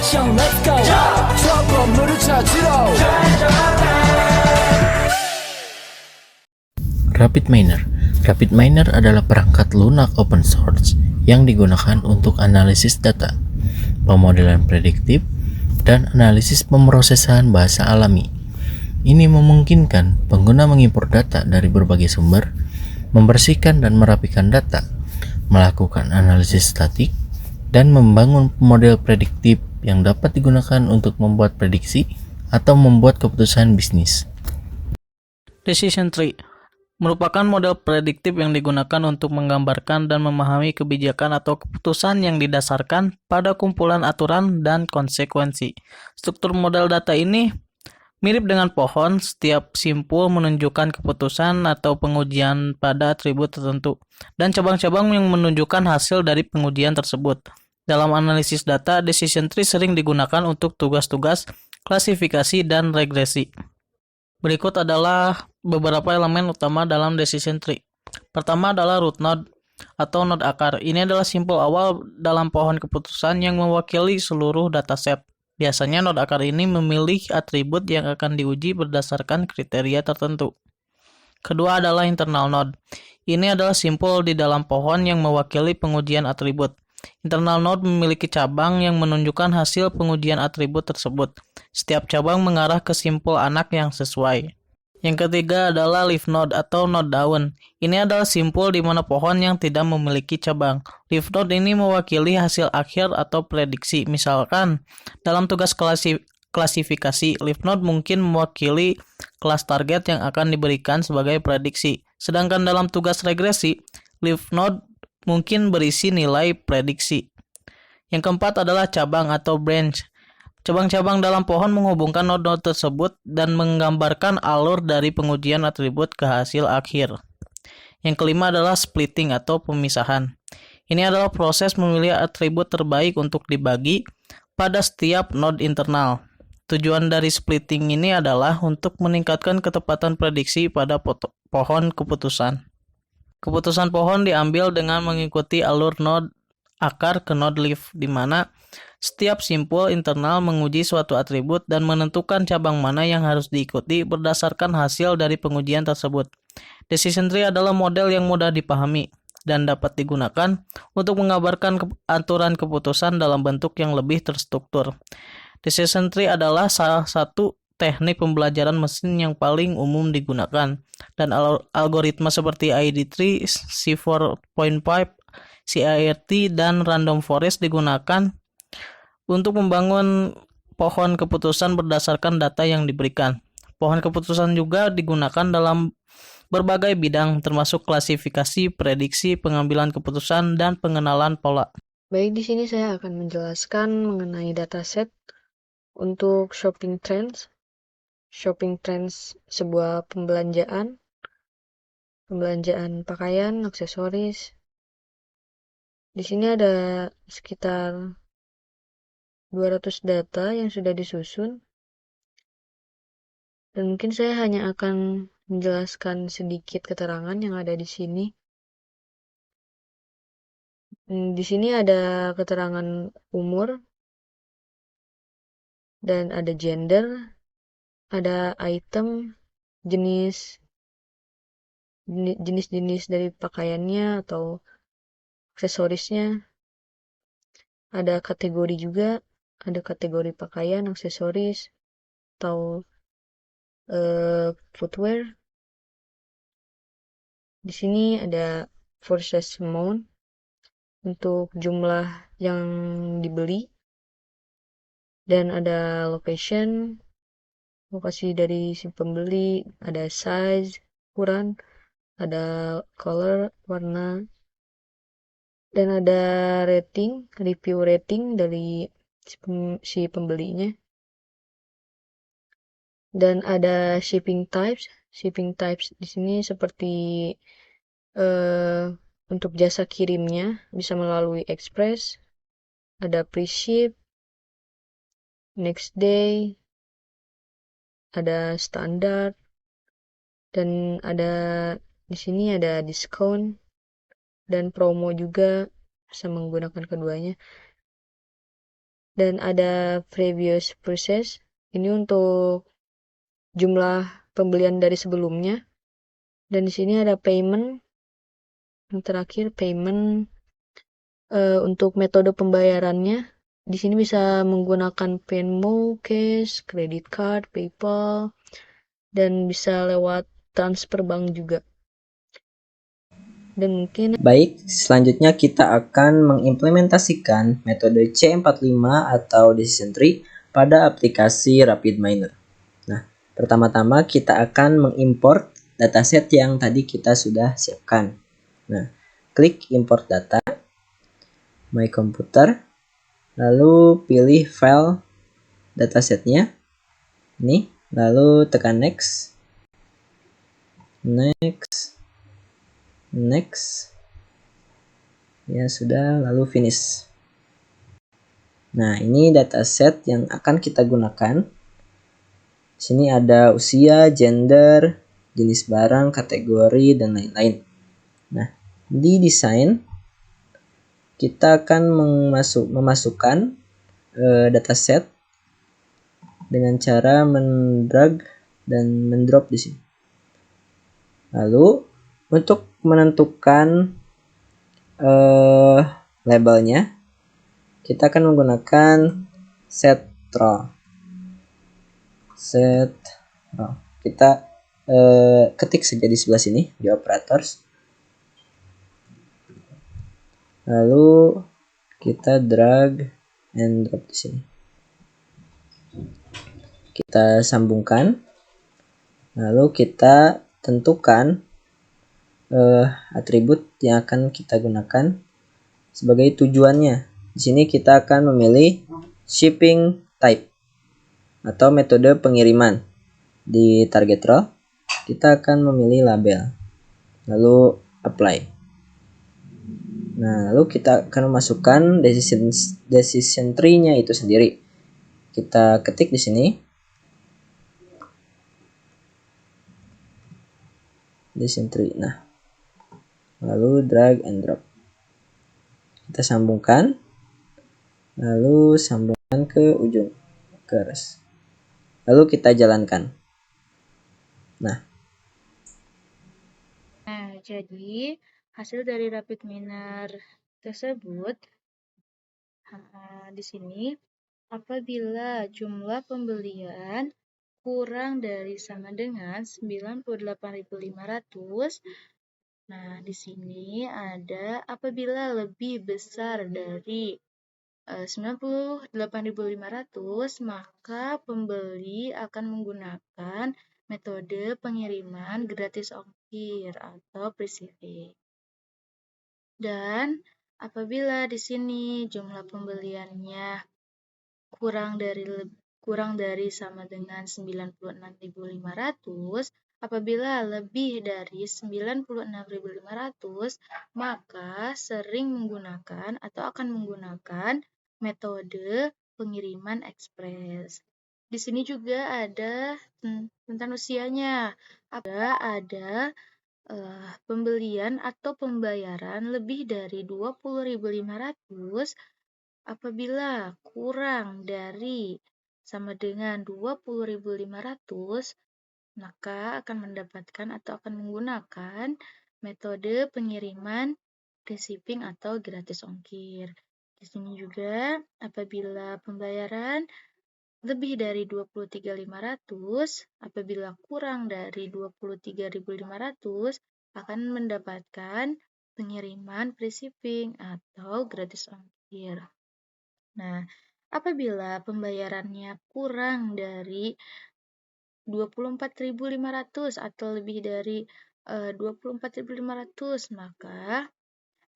형 let's go 저 건물을 찾으러 RapidMiner. RapidMiner adalah perangkat lunak open source yang digunakan untuk analisis data, pemodelan prediktif, dan analisis pemrosesan bahasa alami. Ini memungkinkan pengguna mengimpor data dari berbagai sumber, membersihkan dan merapikan data, melakukan analisis statik, dan membangun model prediktif yang dapat digunakan untuk membuat prediksi atau membuat keputusan bisnis. Decision tree merupakan model prediktif yang digunakan untuk menggambarkan dan memahami kebijakan atau keputusan yang didasarkan pada kumpulan aturan dan konsekuensi. Struktur model data ini mirip dengan pohon, setiap simpul menunjukkan keputusan atau pengujian pada atribut tertentu, dan cabang-cabang yang menunjukkan hasil dari pengujian tersebut. Dalam analisis data, decision tree sering digunakan untuk tugas-tugas klasifikasi dan regresi. Berikut adalah beberapa elemen utama dalam decision tree. Pertama adalah root node atau node akar. Ini adalah simpul awal dalam pohon keputusan yang mewakili seluruh dataset. Biasanya node akar ini memilih atribut yang akan diuji berdasarkan kriteria tertentu. Kedua adalah internal node. Ini adalah simpul di dalam pohon yang mewakili pengujian atribut. Internal node memiliki cabang yang menunjukkan hasil pengujian atribut tersebut. Setiap cabang mengarah ke simpul anak yang sesuai. Yang ketiga adalah leaf node atau node daun. Ini adalah simpul di mana pohon yang tidak memiliki cabang. Leaf node ini mewakili hasil akhir atau prediksi. Misalkan, dalam tugas klasifikasi, leaf node mungkin mewakili kelas target yang akan diberikan sebagai prediksi. Sedangkan dalam tugas regresi, leaf node mungkin berisi nilai prediksi. Yang keempat adalah cabang atau branch. Cabang-cabang dalam pohon menghubungkan node-node tersebut dan menggambarkan alur dari pengujian atribut ke hasil akhir. Yang kelima adalah splitting atau pemisahan. Ini adalah proses memilih atribut terbaik untuk dibagi pada setiap node internal. Tujuan dari splitting ini adalah untuk meningkatkan ketepatan prediksi pada pohon keputusan. Keputusan pohon diambil dengan mengikuti alur node akar ke node leaf, di mana setiap simpul internal menguji suatu atribut dan menentukan cabang mana yang harus diikuti berdasarkan hasil dari pengujian tersebut. Decision tree adalah model yang mudah dipahami dan dapat digunakan untuk mengabarkan aturan keputusan dalam bentuk yang lebih terstruktur. Decision tree adalah salah satu teknik pembelajaran mesin yang paling umum digunakan, dan algoritma seperti ID3, C4.5, CIRT, dan Random Forest digunakan untuk membangun pohon keputusan berdasarkan data yang diberikan. Pohon keputusan juga digunakan dalam berbagai bidang, termasuk klasifikasi, prediksi, pengambilan keputusan, dan pengenalan pola. Baik, di sini saya akan menjelaskan mengenai dataset untuk shopping trends. Shopping trends sebuah pembelanjaan pakaian, aksesoris. Di sini ada sekitar 200 data yang sudah disusun, dan mungkin saya hanya akan menjelaskan sedikit keterangan yang ada di sini. Di sini ada keterangan umur, dan ada gender, ada item, jenis-jenis dari pakaiannya atau aksesorisnya. Ada kategori juga, ada kategori pakaian, aksesoris, atau footwear. Di sini ada purchase amount untuk jumlah yang dibeli, dan ada lokasi dari si pembeli, ada size, ukuran, ada color, warna, dan ada review rating dari si pembelinya. Dan ada shipping types. Shipping types di sini seperti untuk jasa kirimnya bisa melalui express, ada pre-ship, next day, ada standar, dan ada di sini ada diskon dan promo juga, bisa menggunakan keduanya. Dan ada previous purchase, ini untuk jumlah pembelian dari sebelumnya. Dan di sini ada payment, yang terakhir payment untuk metode pembayarannya. Di sini bisa menggunakan Venmo, cash, credit card, PayPal, dan bisa lewat transfer bank juga. Dan mungkin Baik, selanjutnya kita akan mengimplementasikan metode C45 atau Decision Tree pada aplikasi RapidMiner. Nah, pertama-tama kita akan mengimport dataset yang tadi kita sudah siapkan. Nah, klik import data, My Computer, lalu pilih file datasetnya, ini, lalu tekan next, next, ya sudah, lalu finish. Nah, ini dataset yang akan kita gunakan. Sini ada usia, gender, jenis barang, kategori, dan lain-lain. Nah, di desain kita akan memasukkan dataset dengan cara mendrag dan mendrop di sini. Lalu untuk menentukan labelnya, kita akan menggunakan set row. Kita ketik saja di sebelah sini di operators. Lalu kita drag and drop di sini. Kita sambungkan. Lalu kita tentukan atribut yang akan kita gunakan sebagai tujuannya. Di sini kita akan memilih shipping type atau metode pengiriman. Di target row kita akan memilih label, lalu apply. Nah, lalu kita akan memasukkan decision tree-nya itu sendiri. Kita ketik di sini decision tree. Nah, lalu drag and drop. Kita sambungkan, lalu sambungkan ke ujung, ke rest. Lalu kita jalankan. Nah, jadi hasil dari RapidMiner tersebut di sini apabila jumlah pembelian kurang dari sama dengan 98.500. Nah, di sini ada apabila lebih besar dari 98.500, maka pembeli akan menggunakan metode pengiriman gratis ongkir atau free shipping. Dan apabila di sini jumlah pembeliannya kurang dari sama dengan 96.500, apabila lebih dari 96.500, maka sering menggunakan atau akan menggunakan metode pengiriman ekspres. Di sini juga ada tentang usianya. Ada pembelian atau pembayaran lebih dari 20.500 apabila kurang dari sama dengan 20.500, maka akan mendapatkan atau akan menggunakan metode pengiriman free shipping atau gratis ongkir. Di sini juga apabila pembayaran lebih dari 23.500, apabila kurang dari 23.500 akan mendapatkan pengiriman free shipping atau gratis ongkir. Nah, apabila pembayarannya kurang dari 24.500 atau lebih dari 24.500, maka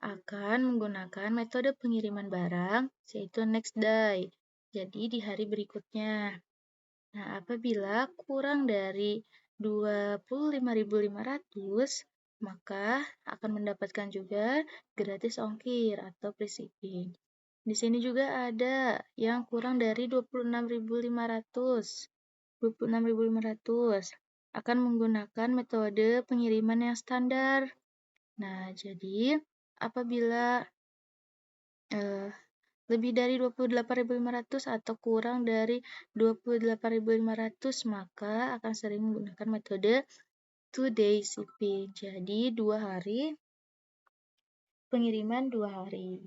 akan menggunakan metode pengiriman barang, yaitu next day, jadi di hari berikutnya. Nah, apabila kurang dari 25.500, maka akan mendapatkan juga gratis ongkir atau free shipping. Di sini juga ada yang kurang dari 26.500. 26.500 akan menggunakan metode pengiriman yang standar. Nah, jadi apabila lebih dari 28.500 atau kurang dari 28.500, maka akan sering menggunakan metode 2-day shipping. Jadi 2 hari, pengiriman 2 hari.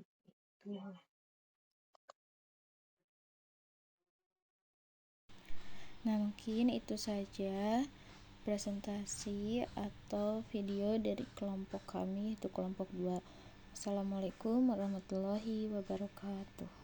Nah, mungkin itu saja presentasi atau video dari kelompok kami, itu kelompok 2. Assalamualaikum warahmatullahi wabarakatuh.